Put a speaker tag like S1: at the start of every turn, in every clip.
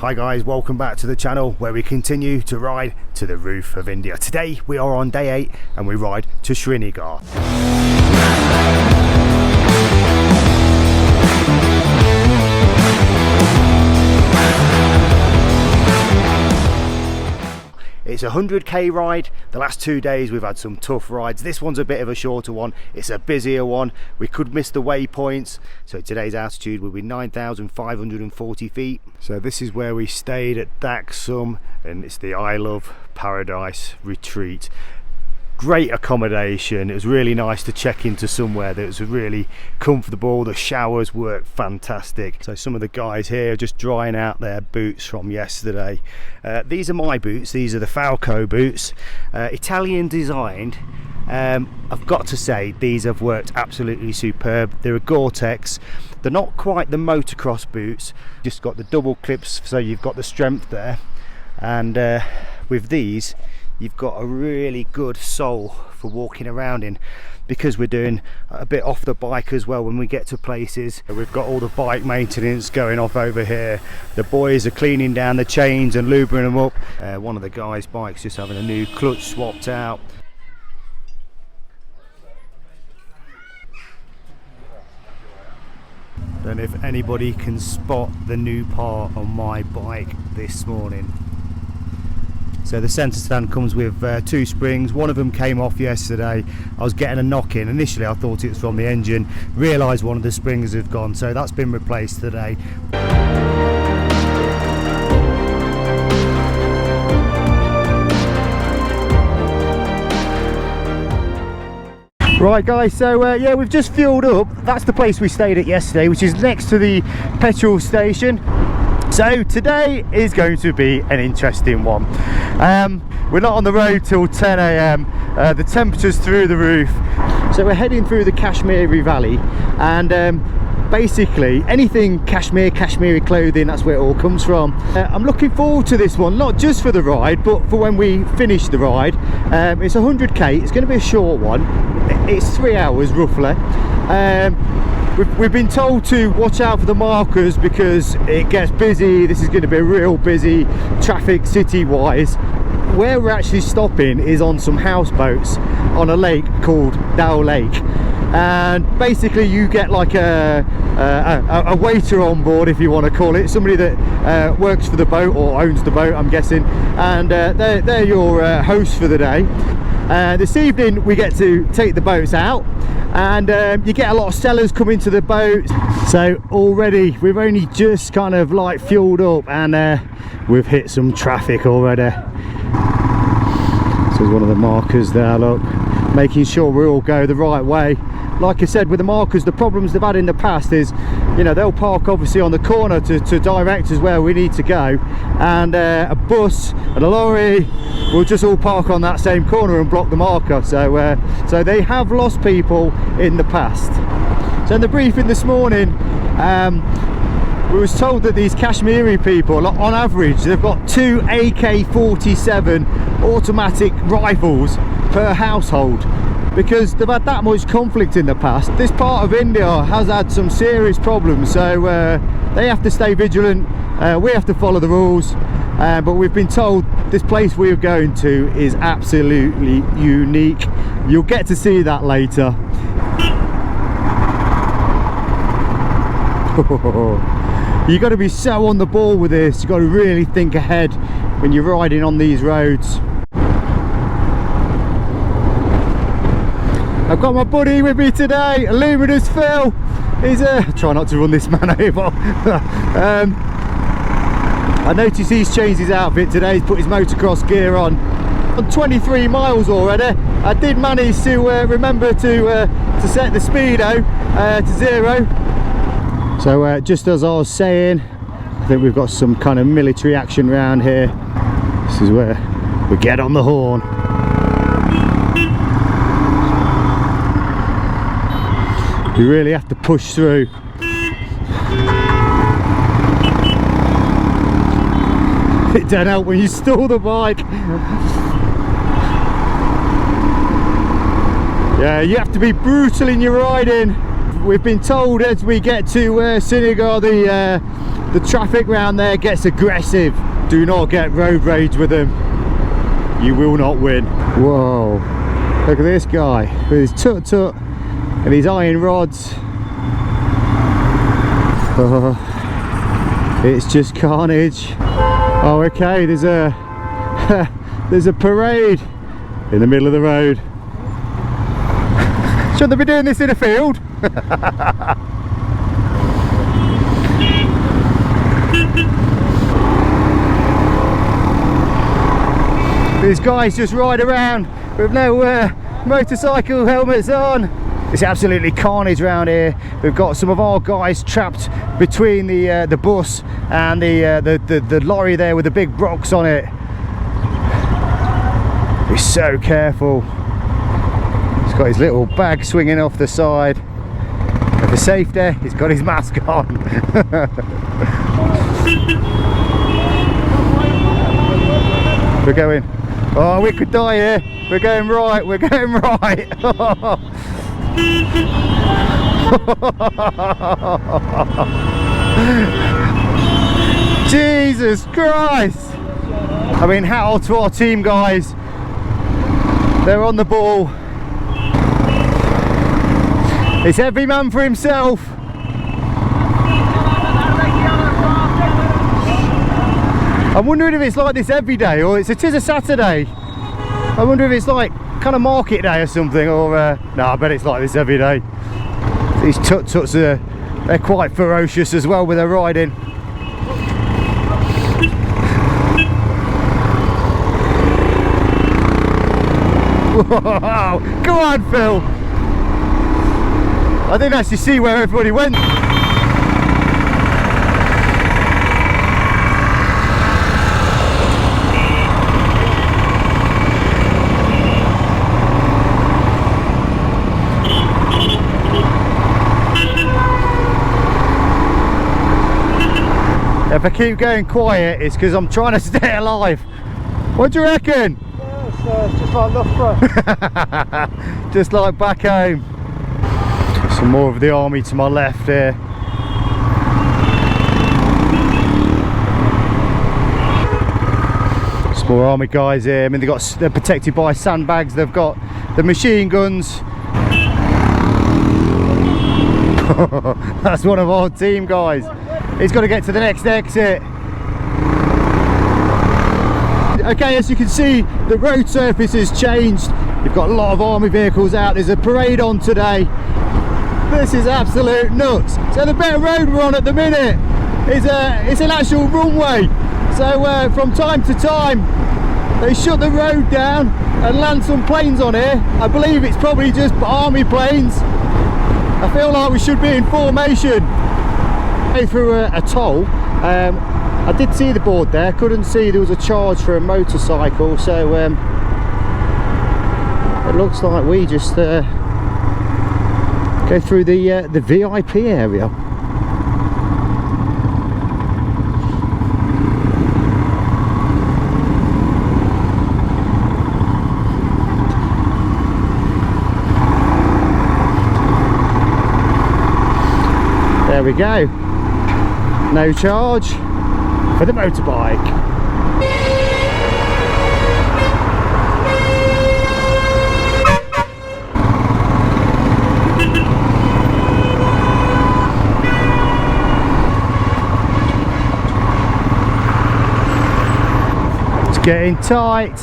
S1: Hi guys, welcome back to the channel where we continue to ride to the roof of India. Today we are on day 8 and we ride to Srinagar. It's a 100k ride. The last 2 days we've had some tough rides. This one's a bit of a shorter one. It's a busier one. We could miss the waypoints. So today's altitude will be 9,540 feet. So this is where we stayed at Daksum, and it's the I Love Paradise retreat. Great accommodation. It was really nice to check into somewhere that was really comfortable. The showers worked fantastic. So some of the guys here are just drying out their boots from yesterday. These are my boots. These are the Falco boots, Italian designed. I've got to say these have worked absolutely superb. They're a Gore-Tex. They're not quite the motocross boots, just got the double clips so you've got the strength there, and with these you've got a really good sole for walking around in, because we're doing a bit off the bike as well when we get to places. We've got all the bike maintenance going off over here. The boys are cleaning down the chains and lubing them up. One of the guys' bikes just having a new clutch swapped out. Don't know if anybody can spot the new part on my bike this morning. So the centre stand comes with 2 springs. One of them came off yesterday. I was getting a knock in. Initially I thought it was from the engine, realised one of the springs had gone, so that's been replaced today. Right guys, so yeah, we've just fueled up. That's the place we stayed at yesterday, which is next to the petrol station. So today is going to be an interesting one. We're not on the road till 10 AM. The temperature's through the roof. So we're heading through the Kashmiri Valley, and basically anything Kashmiri clothing, that's where it all comes from. I'm looking forward to this one, not just for the ride but for when we finish the ride. It's 100k. It's going to be a short one. It's 3 hours roughly. We've been told to watch out for the markers because it gets busy. This is going to be a real busy traffic city wise. Where we're actually stopping is on some houseboats on a lake called Dal Lake, and basically you get like a waiter on board, if you want to call it, somebody that works for the boat or owns the boat, I'm guessing, and they're your hosts for the day. This evening we get to take the boats out, and you get a lot of sellers coming to the boat. So already we've only just kind of like fueled up, and we've hit some traffic already. So there's one of the markers there, look, making sure we all go the right way. Like I said, with the markers, the problems they've had in the past is, you know, they'll park obviously on the corner to direct us where we need to go, and a bus and a lorry will just all park on that same corner and block the marker. So so they have lost people in the past. So in the briefing this morning, we was told that these Kashmiri people, on average, they've got 2 AK-47 automatic rifles per household, because they've had that much conflict in the past. This part of India has had some serious problems, so they have to stay vigilant. We have to follow the rules, but we've been told this place we're going to is absolutely unique. You'll get to see that later. You've got to be so on the ball with this. You've got to really think ahead when you're riding on these roads. I've got my buddy with me today, Luminous Phil. He's try not to run this man over. I noticed he's changed his outfit today. He's put his motocross gear on. On 23 miles already. I did manage to remember to set the speedo to 0. So just as I was saying, I think we've got some kind of military action around here. This is where we get on the horn. You really have to push through. It don't help when you stall the bike. Yeah, you have to be brutal in your riding. We've been told as we get to Srinagar, the traffic round there gets aggressive. Do not get road rage with them. You will not win. Whoa, look at this guy with his tut-tut and his iron rods. It's just carnage. Oh, okay, there's a there's a parade in the middle of the road. Shouldn't they be doing this in a field? These guys just ride around with no motorcycle helmets on. It's absolutely carnage around here. We've got some of our guys trapped between the bus and the lorry there with the big rocks on it. He's so careful. He's got his little bag swinging off the side. And for safety, he's got his mask on. We're going. Oh, we could die here. We're going right. We're going right. Jesus Christ. I mean, hat off to our team guys. They're on the ball. It's every man for himself. I'm wondering if it's like this every day, or it is a Saturday. I wonder if it's like kind of market day or something, or no, I bet it's like this every day. These tut-tuts they're quite ferocious as well with their riding. Whoa, go on, Phil. I didn't actually see where everybody went. If I keep going quiet, it's because I'm trying to stay alive. What do you reckon? Yeah, it's just like Loughborough. Just like back home. Some more of the army to my left here. Some more army guys here. I mean, they're protected by sandbags. They've got the machine guns. That's one of our team guys. He's got to get to the next exit. Okay, as you can see, the road surface has changed. You've got a lot of army vehicles out. There's a parade on today. This is absolute nuts. So the bit of road we're on at the minute is it's an actual runway. So from time to time they shut the road down and land some planes on here. I believe it's probably just army planes. I feel like we should be in formation. Through a toll. I did see the board there, couldn't see there was a charge for a motorcycle, so it looks like we just go through the VIP area. There we go. No charge for the motorbike. It's getting tight.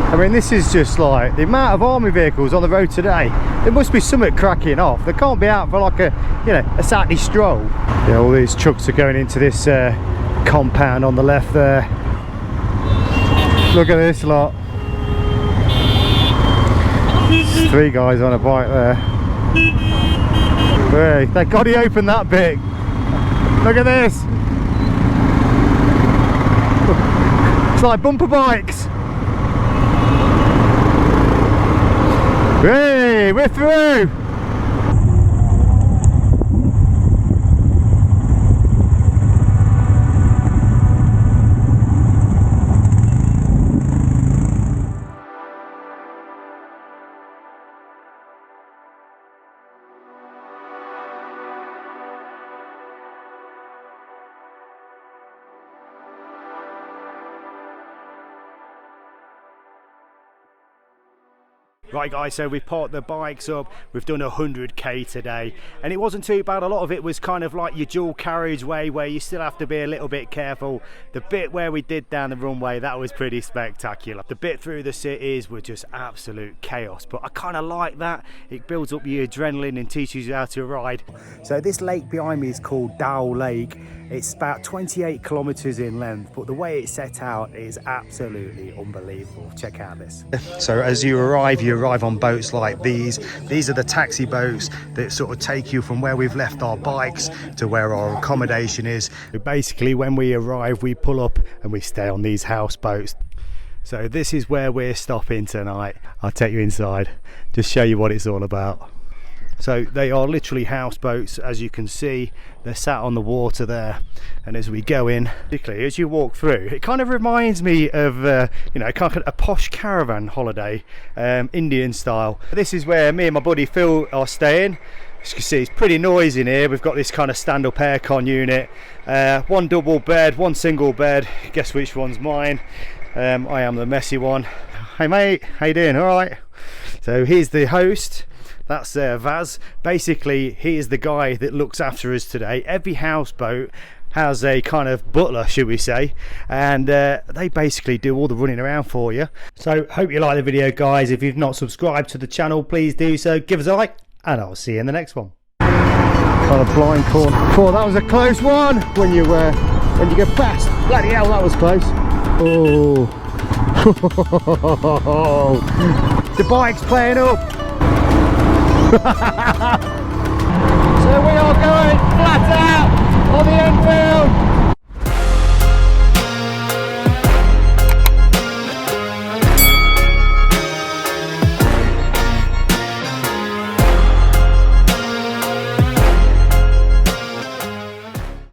S1: I mean, this is just like the amount of army vehicles on the road today. There must be something cracking off. They can't be out for like a Saturday stroll. Yeah, all these trucks are going into this compound on the left there. Look at this lot. There's 3 guys on a bike there. Hey, thank God he opened that bit. Look at this. It's like bumper bikes. Hey, we're through. Right guys, so we've parked the bikes up, we've done 100k today, and it wasn't too bad. A lot of it was kind of like your dual carriageway where you still have to be a little bit careful. The bit where we did down the runway, that was pretty spectacular. The bit through the cities were just absolute chaos, but I kind of like that. It builds up your adrenaline and teaches you how to ride. So this lake behind me is called Dao Lake. It's about 28 kilometers in length, but the way it's set out is absolutely unbelievable. Check out this. So as you arrive on boats like these. These are the taxi boats that sort of take you from where we've left our bikes to where our accommodation is. Basically, when we arrive, we pull up and we stay on these houseboats. So this is where we're stopping tonight. I'll take you inside, just show you what it's all about. So they are literally houseboats, as you can see. They're sat on the water there, and as we go in, particularly as you walk through, it kind of reminds me of you know, kind of a posh caravan holiday, Indian style. This is where me and my buddy Phil are staying. As you can see, it's pretty noisy in here. We've got this kind of stand-up aircon unit, one double bed, one single bed. Guess which one's mine? I am the messy one. Hey mate, how you doing? All right. So here's the host. That's Vaz. Basically, he is the guy that looks after us today. Every houseboat has a kind of butler, should we say, and they basically do all the running around for you. So hope you like the video, guys. If you've not subscribed to the channel, please do so. Give us a like, and I'll see you in the next one. Kind of blind corner. Oh, that was a close one. When you go past, bloody hell, that was close. Oh, the bike's playing up.